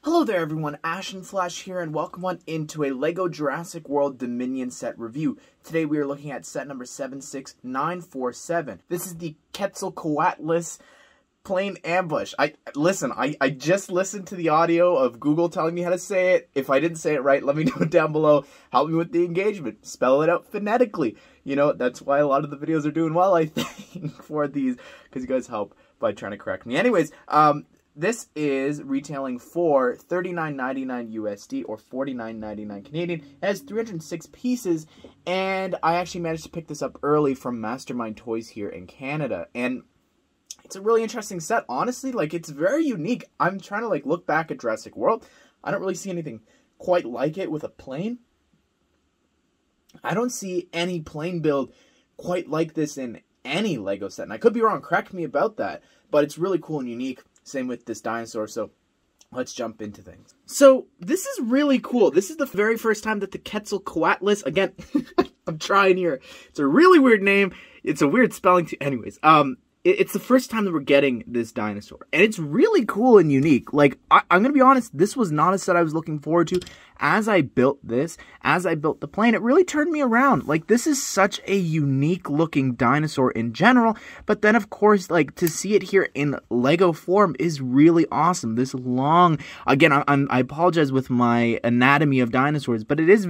Hello there everyone, Ashnflash here, and welcome on into a LEGO Jurassic World Dominion set review. Today we are looking at set number 76947. This is the Quetzalcoatlus Plane Ambush. I just listened to the audio of Google telling me how to say it. If I didn't say it right, let me know down below. Help me with the engagement. Spell it out phonetically. You know, that's why a lot of the videos are doing well, I think, for these, because you guys help by trying to correct me. Anyways, this is retailing for $39.99 USD or $49.99 Canadian. It has 306 pieces, and I actually managed to pick this up early from Mastermind Toys here in Canada. And it's a really interesting set, honestly. Like, it's very unique. I'm trying to look back at Jurassic World. I don't really see anything quite like it with a plane. I don't see any plane build quite like this in any LEGO set. And I could be wrong, correct me about that, but it's really cool and unique. Same with this dinosaur, so let's jump into things. So, this is really cool. This is the very first time that the Quetzalcoatlus, again, I'm trying here. It's a really weird name. It's a weird spelling too. Anyways, it's the first time that we're getting this dinosaur. And it's really cool and unique. Like, I'm going to be honest, this was not a set I was looking forward to. As I built this, as I built the plane, it really turned me around. Like, this is such a unique looking dinosaur in general, but then of course, to see it here in LEGO form is really awesome. This long, again, I apologize with my anatomy of dinosaurs, but it is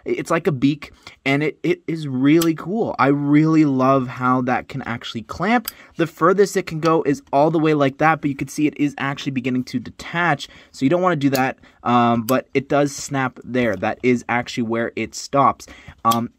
it's like a beak, and it is really cool. I really love how that can actually clamp. The furthest it can go is all the way like that, but you can see it is actually beginning to detach, so you don't want to do that, but it does snap there. That is actually where it stops.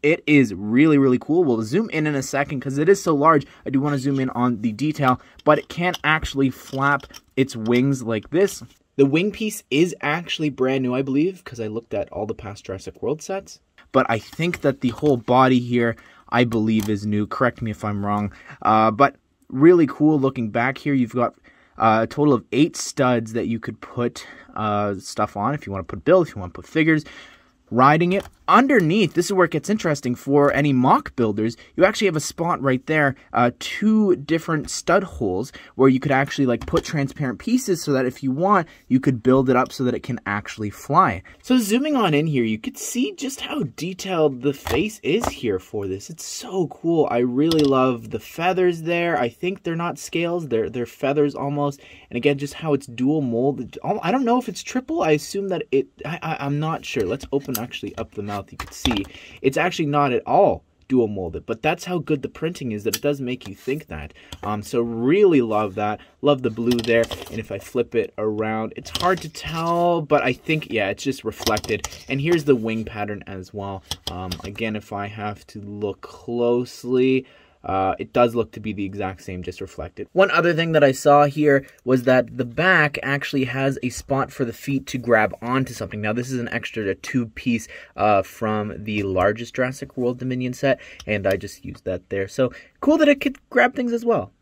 It is really, really cool. We'll zoom in a second because it is so large. I do want to zoom in on the detail, but it can actually flap its wings like this. The wing piece is actually brand new, I believe, because I looked at all the past Jurassic World sets. But I think that the whole body here, I believe, is new. Correct me if I'm wrong. But really cool looking back here. You've got a total of 8 studs that you could put stuff on if you want to put build, if you want to put figures. Riding it underneath, this is where it gets interesting for any mock builders. You actually have a spot right there, 2 different stud holes where you could actually put transparent pieces so that if you want, you could build it up so that it can actually fly. So zooming on in here, you could see just how detailed the face is here for this. It's so cool. I really love the feathers there. I think they're not scales, they're feathers almost. And again, just how it's dual molded. I don't know if it's triple. I assume that I'm not sure. Let's open actually up the mouth. You can see it's actually not at all dual molded, but that's how good the printing is that it does make you think that. So really love that. Love the blue there. And if I flip it around, it's hard to tell, but I think, yeah, it's just reflected. And here's the wing pattern as well. Again, if I have to look closely, it does look to be the exact same, just reflected. One other thing that I saw here was that the back actually has a spot for the feet to grab onto something. Now, this is an extra 2-piece from the largest Jurassic World Dominion set, and I just used that there. So, cool that it could grab things as well.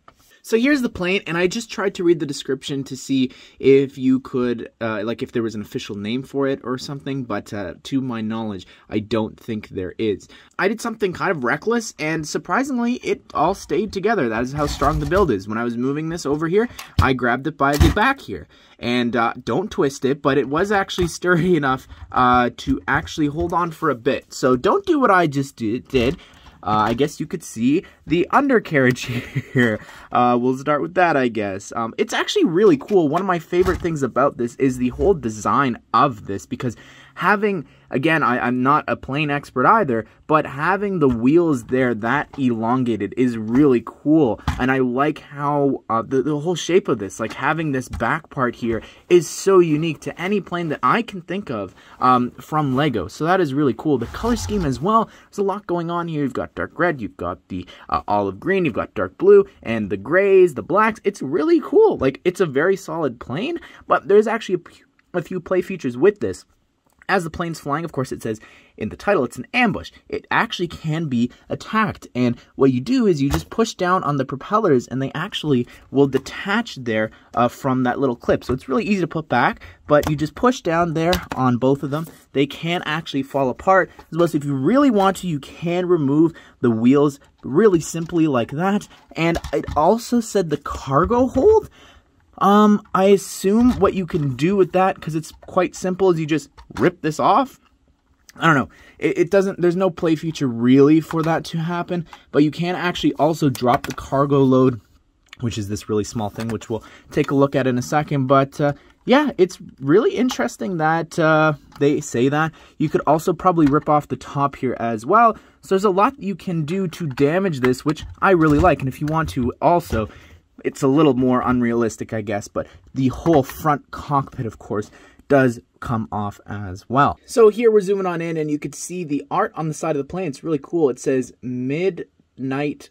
So here's the plane, and I just tried to read the description to see if you could, if there was an official name for it or something, but to my knowledge, I don't think there is. I did something kind of reckless, and surprisingly, it all stayed together. That is how strong the build is. When I was moving this over here, I grabbed it by the back here. And don't twist it, but it was actually sturdy enough to actually hold on for a bit. So don't do what I just did. I guess you could see the undercarriage here. We'll start with that, I guess. It's actually really cool. One of my favorite things about this is the whole design of this, because having, again, I'm not a plane expert either, but having the wheels there that elongated is really cool. And I like how the whole shape of this, having this back part here, is so unique to any plane that I can think of from LEGO. So that is really cool. The color scheme as well, there's a lot going on here. You've got dark red, you've got the olive green, you've got dark blue, and the grays, the blacks. It's really cool. It's a very solid plane, but there's actually a few play features with this. As the plane's flying, of course, it says in the title, it's an ambush. It actually can be attacked. And what you do is you just push down on the propellers, and they actually will detach there from that little clip. So it's really easy to put back, but you just push down there on both of them. They can actually fall apart. As well as if you really want to, you can remove the wheels really simply like that. And it also said the cargo hold. I assume what you can do with that, because it's quite simple, is you just rip this off. I don't know. It doesn't, there's no play feature really for that to happen, but you can actually also drop the cargo load, which is this really small thing, which we'll take a look at in a second. But yeah, it's really interesting that they say that. You could also probably rip off the top here as well. So there's a lot you can do to damage this, which I really like. And if you want to also, it's a little more unrealistic, I guess, but the whole front cockpit, of course, does come off as well. So here we're zooming on in, and you can see the art on the side of the plane. It's really cool. It says Midnight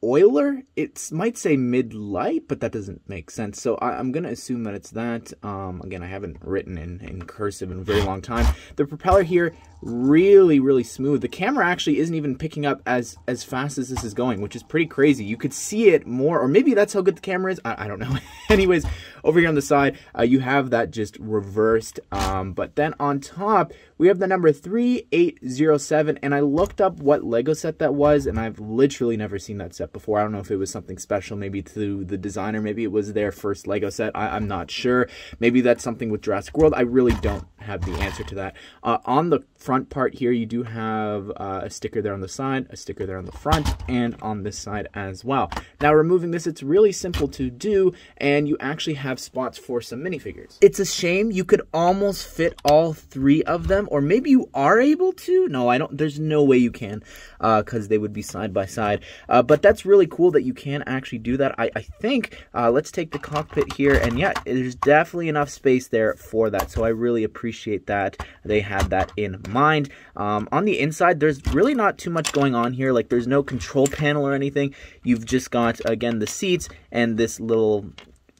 Oiler. It might say mid-light, but that doesn't make sense. So I'm going to assume that it's that. Again, I haven't written in cursive in a very long time. The propeller here, really, really smooth. The camera actually isn't even picking up as fast as this is going, which is pretty crazy. You could see it more, or maybe that's how good the camera is. I don't know. Anyways, over here on the side, you have that just reversed. But then on top, we have the number 3807, and I looked up what Lego set that was, and I've literally never seen that set before. I don't know if it was something special, maybe to the designer, maybe it was their first Lego set. I'm not sure. Maybe that's something with Jurassic World. I really don't have the answer to that. On the front part here, you do have a sticker there on the side, a sticker there on the front, and on this side as well. Now, removing this, it's really simple to do, and you actually have spots for some minifigures. It's a shame you could almost fit all three of them, or maybe you are able to. No, I don't. There's no way you can, because they would be side by side. But that's really cool that you can actually do that. I think, let's take the cockpit here, and yeah, there's definitely enough space there for that, so I really appreciate that they had that in mind. On the inside, there's really not too much going on here. Like, there's no control panel or anything. You've just got, again, the seats and this little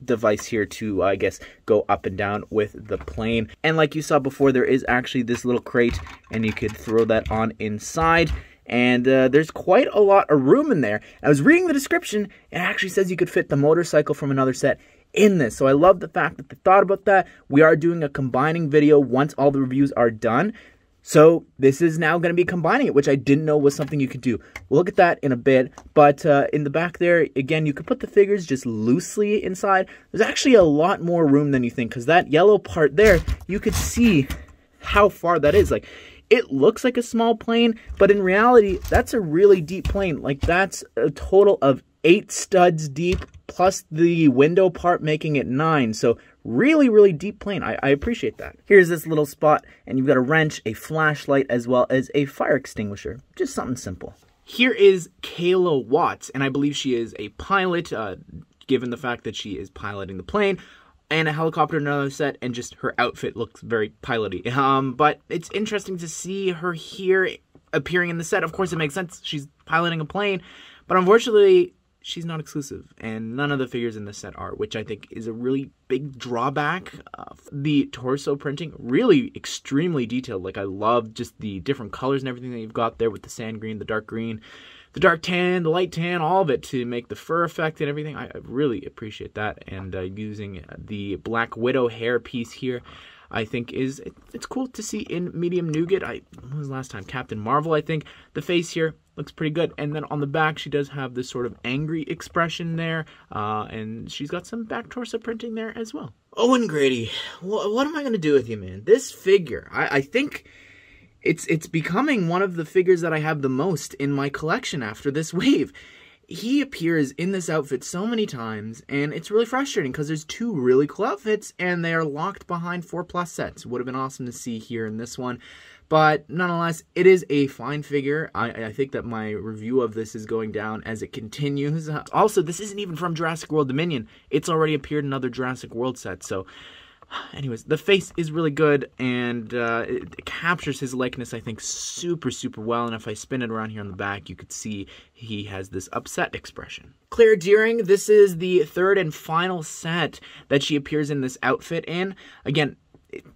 device here to, I guess, go up and down with the plane. And like you saw before, there is actually this little crate, and you could throw that on inside. And there's quite a lot of room in there. I was reading the description, and it actually says you could fit the motorcycle from another set in this. So I love the fact that they thought about that. We are doing a combining video once all the reviews are done. So this is now going to be combining it, which I didn't know was something you could do. We'll look at that in a bit. But in the back there, again, you could put the figures just loosely inside. There's actually a lot more room than you think, because that yellow part there, you could see how far that is. Like, it looks like a small plane, but in reality, that's a really deep plane. Like, that's a total of 8 studs deep, plus the window part making it 9. So really, really deep plane. I appreciate that. Here's this little spot, and you've got a wrench, a flashlight, as well as a fire extinguisher. Just something simple. Here is Kayla Watts, and I believe she is a pilot, given the fact that she is piloting the plane, and a helicopter in another set, and just her outfit looks very pilot-y. But it's interesting to see her here appearing in the set. Of course, it makes sense. She's piloting a plane, but unfortunately, she's not exclusive, and none of the figures in this set are, which I think is a really big drawback. The torso printing, really extremely detailed. Like, I love just the different colors and everything that you've got there with the sand green, the dark tan, the light tan, all of it to make the fur effect and everything. I really appreciate that, and using the Black Widow hair piece here, I think it's cool to see in medium nougat. When was the last time? Captain Marvel, I think. The face here looks pretty good. And then on the back, she does have this sort of angry expression there. And she's got some back torso printing there as well. Owen Grady, what am I going to do with you, man? This figure, I think it's becoming one of the figures that I have the most in my collection after this wave. He appears in this outfit so many times, and it's really frustrating because there's 2 really cool outfits, and they are locked behind 4+ sets. Would have been awesome to see here in this one. But nonetheless, it is a fine figure. I think that my review of this is going down as it continues. Also, this isn't even from Jurassic World Dominion. It's already appeared in other Jurassic World sets, so anyways, the face is really good, and it captures his likeness, I think, super, super well. And if I spin it around here on the back, you could see he has this upset expression. Claire Deering, this is the 3rd and final set that she appears in this outfit in. Again,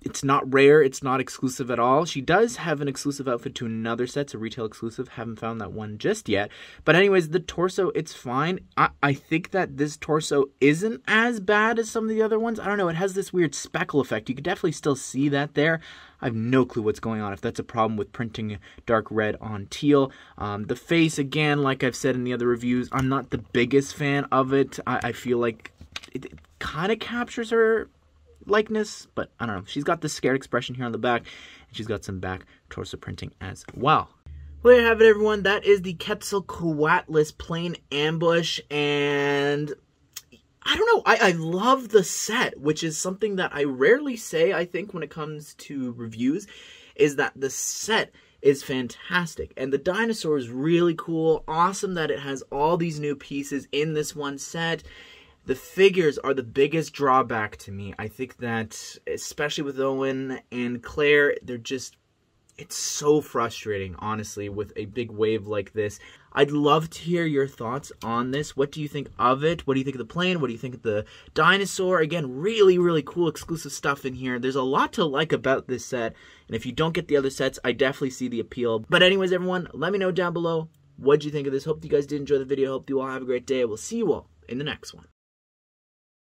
it's not rare, it's not exclusive at all. She does have an exclusive outfit to another set, it's a retail exclusive. Haven't found that one just yet. But anyways, the torso, it's fine. I think that this torso isn't as bad as some of the other ones. I don't know, it has this weird speckle effect. You can definitely still see that there. I have no clue what's going on, if that's a problem with printing dark red on teal. The face, again, like I've said in the other reviews, I'm not the biggest fan of it. I feel like it kind of captures her likeness, but I don't know. She's got this scared expression here on the back, and she's got some back torso printing as well. Well, there you have it, everyone. That is the Quetzalcoatlus Plane Ambush, and I don't know. I love the set, which is something that I rarely say, I think, when it comes to reviews, is that the set is fantastic. And the dinosaur is really cool. Awesome that it has all these new pieces in this one set. The figures are the biggest drawback to me. I think that, especially with Owen and Claire, they're just... it's so frustrating, honestly, with a big wave like this. I'd love to hear your thoughts on this. What do you think of it? What do you think of the plane? What do you think of the dinosaur? Again, really, really cool exclusive stuff in here. There's a lot to like about this set, and if you don't get the other sets, I definitely see the appeal. But anyways, everyone, let me know down below what you think of this. Hope you guys did enjoy the video. Hope you all have a great day. We'll see you all in the next one.